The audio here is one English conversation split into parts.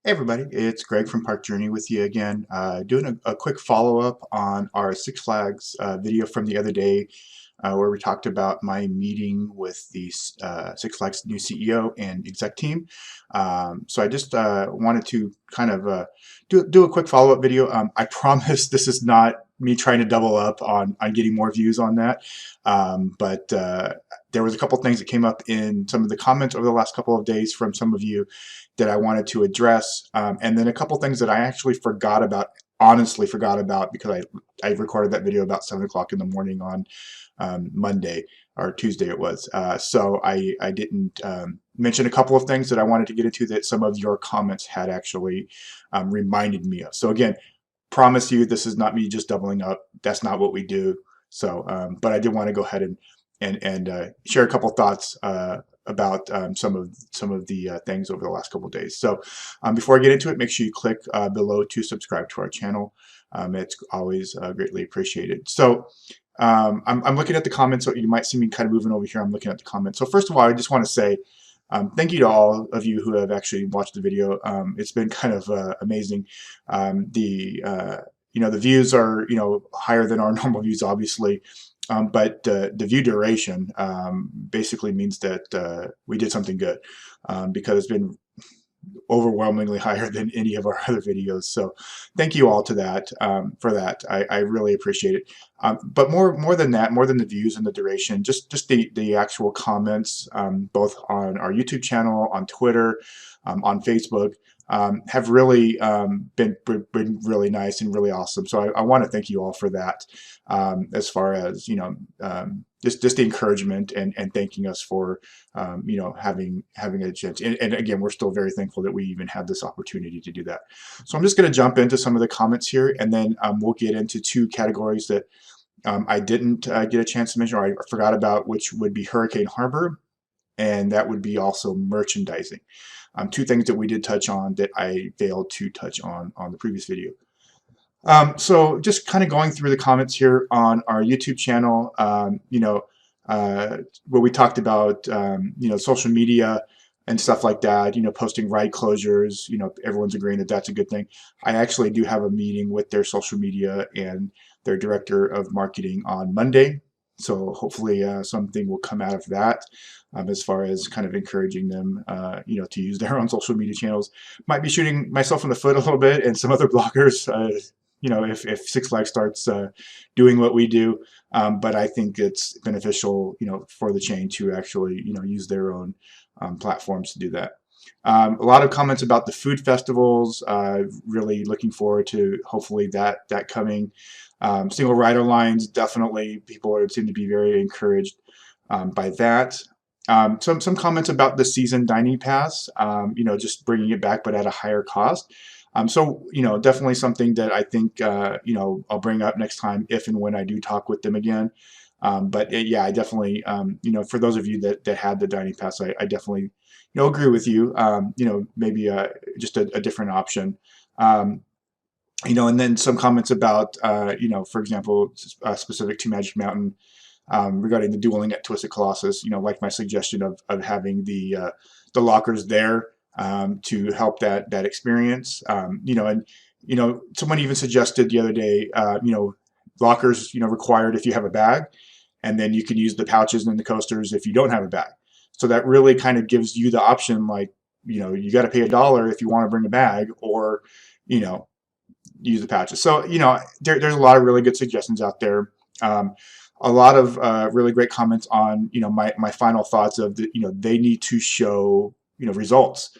Hey everybody, it's Greg from Park Journey with you again, doing a quick follow-up on our Six Flags video from the other day where we talked about my meeting with the Six Flags new CEO and exec team. So I just wanted to kind of do a quick follow-up video. I promise this is not me trying to double up on getting more views on that, but there was a couple things that came up in some of the comments over the last couple of days from some of you that I wanted to address, and then a couple things that I actually forgot about, honestly forgot about, because I recorded that video about 7 o'clock in the morning on Monday or Tuesday it was. So I didn't mention a couple of things that I wanted to get into that some of your comments had actually reminded me of. So again, promise you this is not me just doubling up. That's not what we do. So, but I did want to go ahead and share a couple thoughts about some of the things over the last couple of days. So before I get into it, make sure you click below to subscribe to our channel. It's always greatly appreciated. So I'm looking at the comments, so you might see me kind of moving over here. I'm looking at the comments. So first of all, I just want to say thank you to all of you who have actually watched the video. It's been kind of amazing. The views are higher than our normal views, obviously. But the view duration basically means that we did something good, because it's been overwhelmingly higher than any of our other videos. So thank you all to that for that. I really appreciate it. But more than that, more than the views and the duration, just the actual comments, both on our YouTube channel, on Twitter, on Facebook, have really been really nice and really awesome. So I want to thank you all for that, as far as just the encouragement and thanking us for having a chance. And again, we're still very thankful that we even had this opportunity to do that. So I'm just going to jump into some of the comments here, and then we'll get into two categories that I didn't get a chance to mention, or I forgot about, which would be Hurricane Harbor, and that would be also merchandising. Two things that we did touch on that I failed to touch on the previous video. So just kind of going through the comments here on our YouTube channel, where we talked about, social media and stuff like that, posting ride closures, everyone's agreeing that that's a good thing. I actually do have a meeting with their social media and their director of marketing on Monday. So hopefully something will come out of that, as far as kind of encouraging them, to use their own social media channels. Might be shooting myself in the foot a little bit, and some other bloggers, if Six Flags starts doing what we do. But I think it's beneficial, for the chain to actually, use their own platforms to do that. A lot of comments about the food festivals. Really looking forward to hopefully that coming. Single rider lines, definitely people seem to be very encouraged by that. Some comments about the season dining pass, just bringing it back but at a higher cost. So definitely something that I think I'll bring up next time if and when I do talk with them again. But yeah, I definitely for those of you that had the dining pass, I definitely agree with you. Maybe just a different option. And then some comments about for example, specific to Magic Mountain, regarding the dueling at Twisted Colossus. Like my suggestion of having the lockers there to help that experience. Someone even suggested the other day, lockers, required if you have a bag, and then you can use the pouches and the coasters if you don't have a bag. So that really kind of gives you the option, like, you got to pay $1 if you want to bring a bag, or, use the pouches. So, there's a lot of really good suggestions out there. A lot of really great comments on, my final thoughts of they need to show, results.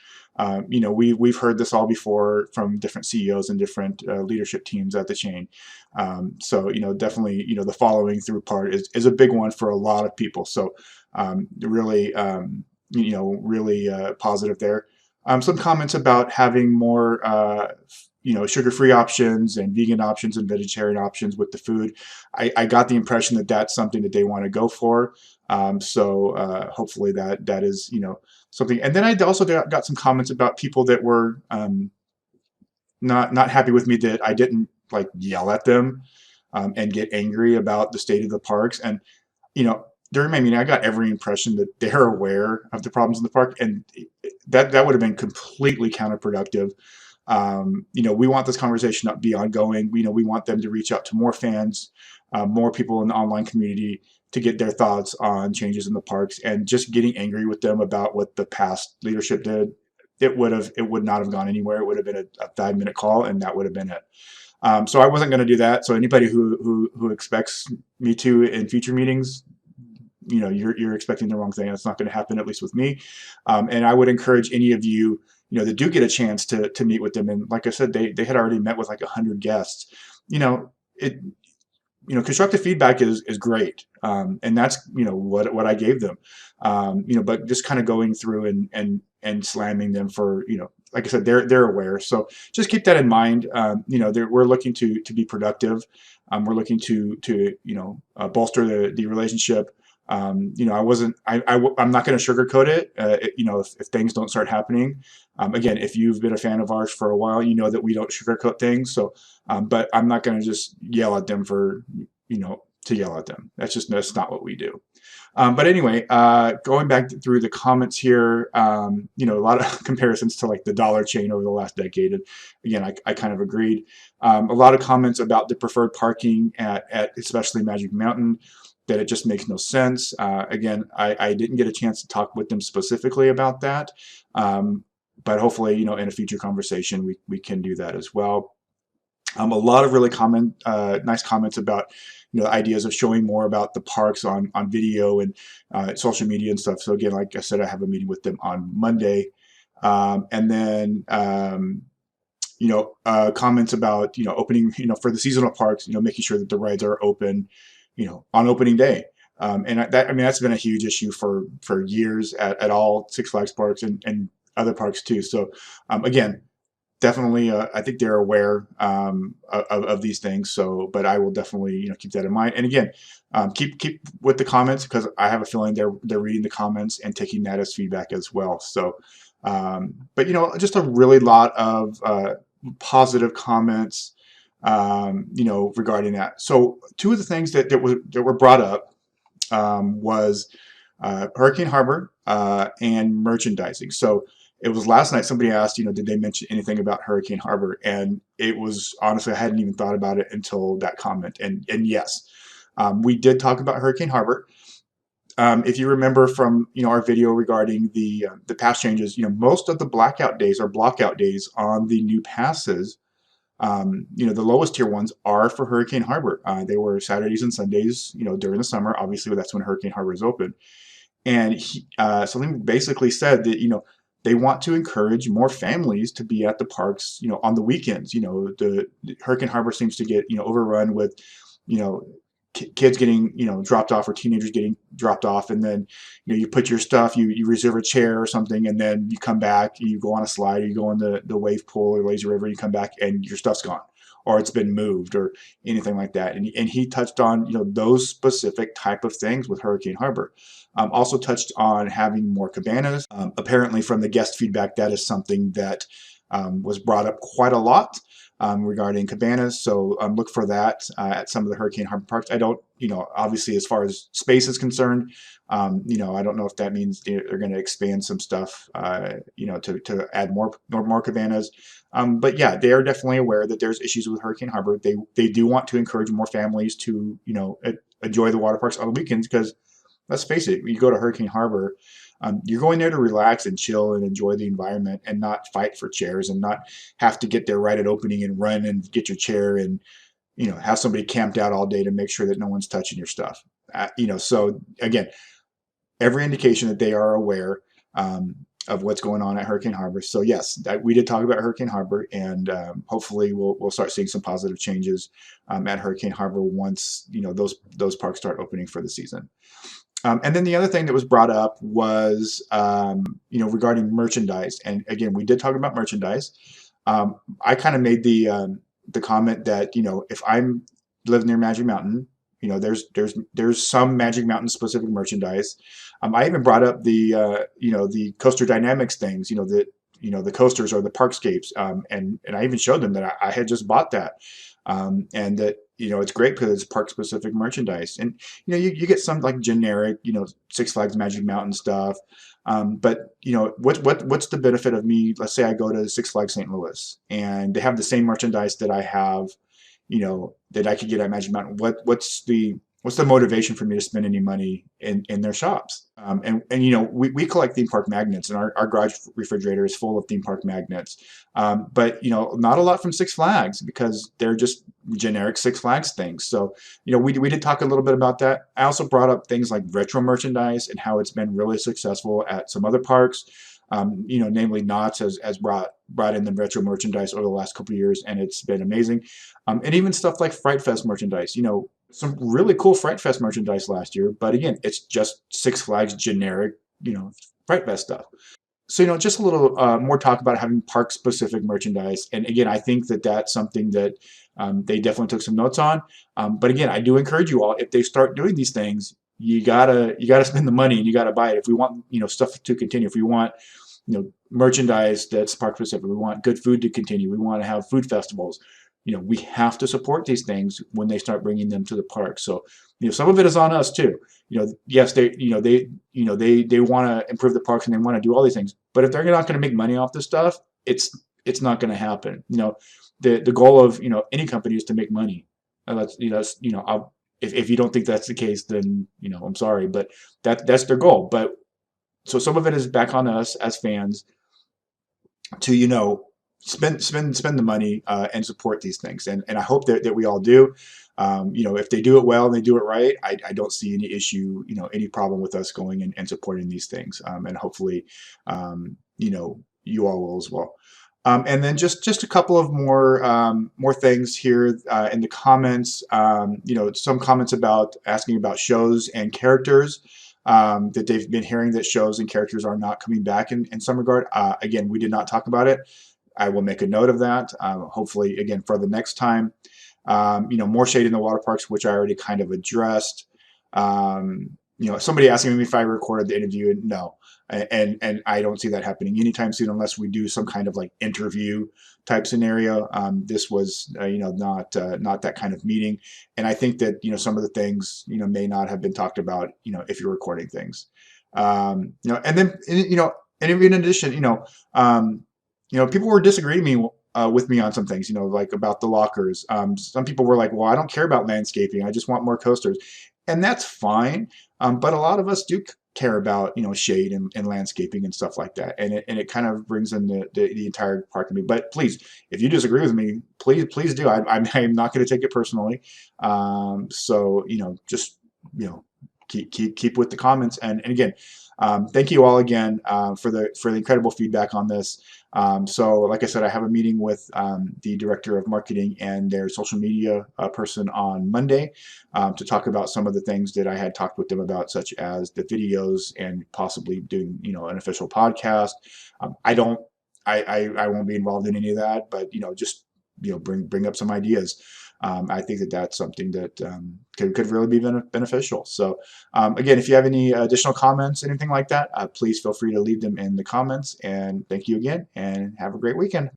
We've heard this all before from different CEOs and different leadership teams at the chain. So definitely, the following through part is a big one for a lot of people. So really, really positive there. Some comments about having more, sugar-free options and vegan options and vegetarian options with the food. I got the impression that that's something that they want to go for. So hopefully that is, something. And then I also got some comments about people that were not happy with me that I didn't like yell at them and get angry about the state of the parks. And during my meeting, I got every impression that they're aware of the problems in the park, and that would have been completely counterproductive. We want this conversation to be ongoing. We want them to reach out to more fans, more people in the online community to get their thoughts on changes in the parks, and just getting angry with them about what the past leadership did. It would not have gone anywhere. It would have been a 5-minute call, and that would have been it. So I wasn't going to do that. So anybody who expects me to in future meetings, you're expecting the wrong thing. That's not going to happen, at least with me. And I would encourage any of you, that do get a chance to meet with them. And like I said, they had already met with like 100 guests. It constructive feedback is great, and that's what I gave them. But just kind of going through and slamming them for like I said, they're aware. So just keep that in mind. We're looking to be productive. We're looking to bolster the relationship. I'm not going to sugarcoat it. If things don't start happening, again, if you've been a fan of ours for a while, you know that we don't sugarcoat things. So, but I'm not going to just yell at them to yell at them. That's not what we do. But anyway, going back through the comments here, a lot of comparisons to like the dollar chain over the last decade. And again, I kind of agreed. A lot of comments about the preferred parking at especially Magic Mountain, that it just makes no sense. Again, I didn't get a chance to talk with them specifically about that. But hopefully, in a future conversation, we can do that as well. A lot of really nice comments about, ideas of showing more about the parks on video and social media and stuff. So again, like I said, I have a meeting with them on Monday. And then, comments about, opening, for the seasonal parks, making sure that the rides are open, on opening day. That's been a huge issue for years at all Six Flags parks and other parks too. So again, definitely, I think they're aware of these things. So, but I will definitely keep that in mind. And again, keep with the comments, because I have a feeling they're reading the comments and taking that as feedback as well. So, but just a really lot of positive comments. Regarding that. So two of the things that were brought up was Hurricane Harbor and merchandising. So it was last night somebody asked, did they mention anything about Hurricane Harbor? And it was, honestly, I hadn't even thought about it until that comment. And yes, we did talk about Hurricane Harbor. If you remember from our video regarding the pass changes, most of the blackout days or blockout days on the new passes, the lowest tier ones are for Hurricane Harbor. They were Saturdays and Sundays, during the summer. Obviously, that's when Hurricane Harbor is open. And something basically said that, they want to encourage more families to be at the parks, on the weekends. The Hurricane Harbor seems to get, overrun with, kids getting, dropped off, or teenagers getting dropped off. And then, you put your stuff, you reserve a chair or something, and then you come back, you go on a slide, or you go in the wave pool or lazy river, you come back and your stuff's gone, or it's been moved, or anything like that. And he touched on, those specific type of things with Hurricane Harbor. Also touched on having more cabanas. Apparently from the guest feedback, that is something that was brought up quite a lot. Regarding cabanas. So look for that at some of the Hurricane Harbor parks. I don't, obviously as far as space is concerned, I don't know if that means they're going to expand some stuff, to add more cabanas. But yeah, they are definitely aware that there's issues with Hurricane Harbor. They do want to encourage more families to, enjoy the water parks on the weekends, because let's face it, when you go to Hurricane Harbor, you're going there to relax and chill and enjoy the environment, and not fight for chairs, and not have to get there right at opening and run and get your chair, and have somebody camped out all day to make sure that no one's touching your stuff. So again, every indication that they are aware of what's going on at Hurricane Harbor. So yes, we did talk about Hurricane Harbor, and hopefully we'll start seeing some positive changes at Hurricane Harbor once those parks start opening for the season. And then the other thing that was brought up was, regarding merchandise. And again, we did talk about merchandise. I kind of made the comment that, if I'm live near Magic Mountain, there's some Magic Mountain specific merchandise. I even brought up the Coaster Dynamics things, the coasters or the Parkscapes. And I even showed them that I had just bought that. And that, it's great because it's park specific merchandise. And, you get some like generic, Six Flags Magic Mountain stuff. But what's the benefit of me? Let's say I go to Six Flags St. Louis and they have the same merchandise that I have, that I could get at Magic Mountain. What's the motivation for me to spend any money in their shops? And we collect theme park magnets, and our garage refrigerator is full of theme park magnets. But not a lot from Six Flags because they're just generic Six Flags things. So we did talk a little bit about that. I also brought up things like retro merchandise and how it's been really successful at some other parks. Namely Knott's has brought in the retro merchandise over the last couple of years, and it's been amazing. And even stuff like Fright Fest merchandise. Some really cool Fright Fest merchandise last year, but again, it's just Six Flags generic, Fright Fest stuff. So, just a little more talk about having park specific merchandise. And again, I think that that's something that they definitely took some notes on. But again, I do encourage you all, if they start doing these things, you gotta spend the money and you gotta buy it. If we want, stuff to continue, if we want, merchandise that's park specific, we want good food to continue, we want to have food festivals, we have to support these things when they start bringing them to the park. So, some of it is on us too. Yes, they want to improve the parks and they want to do all these things. But if they're not going to make money off this stuff, it's not going to happen. The goal of any company is to make money. And if you don't think that's the case, then I'm sorry, but that's their goal. But so some of it is back on us as fans to spend the money and support these things, and I hope that we all do. If they do it well and they do it right, I don't see any issue, any problem with us going and supporting these things, and hopefully, you all will as well. And then just a couple of more things here in the comments. Some comments about asking about shows and characters. That they've been hearing that shows and characters are not coming back in some regard. Again, we did not talk about it. I will make a note of that. Hopefully, again, for the next time. More shade in the water parks, which I already kind of addressed. Somebody asking me if I recorded the interview, and no. And I don't see that happening anytime soon unless we do some kind of like interview type scenario. This was, not that kind of meeting. And I think that, some of the things, may not have been talked about, if you're recording things. And then, and in addition, people were disagreeing with me on some things, like about the lockers. Some people were like, well, I don't care about landscaping. I just want more coasters. And that's fine. But a lot of us do care about, shade and landscaping and stuff like that. And it kind of brings in the entire park to me. But please, if you disagree with me, please do. I'm not going to take it personally. So, just, keep with the comments. And again, thank you all again for the incredible feedback on this. So like I said, I have a meeting with the director of marketing and their social media person on Monday to talk about some of the things that I had talked with them about, such as the videos and possibly doing, an official podcast. I won't be involved in any of that, but just bring up some ideas. I think that that's something that could really be beneficial. So again, if you have any additional comments, anything like that, please feel free to leave them in the comments. And thank you again, and have a great weekend.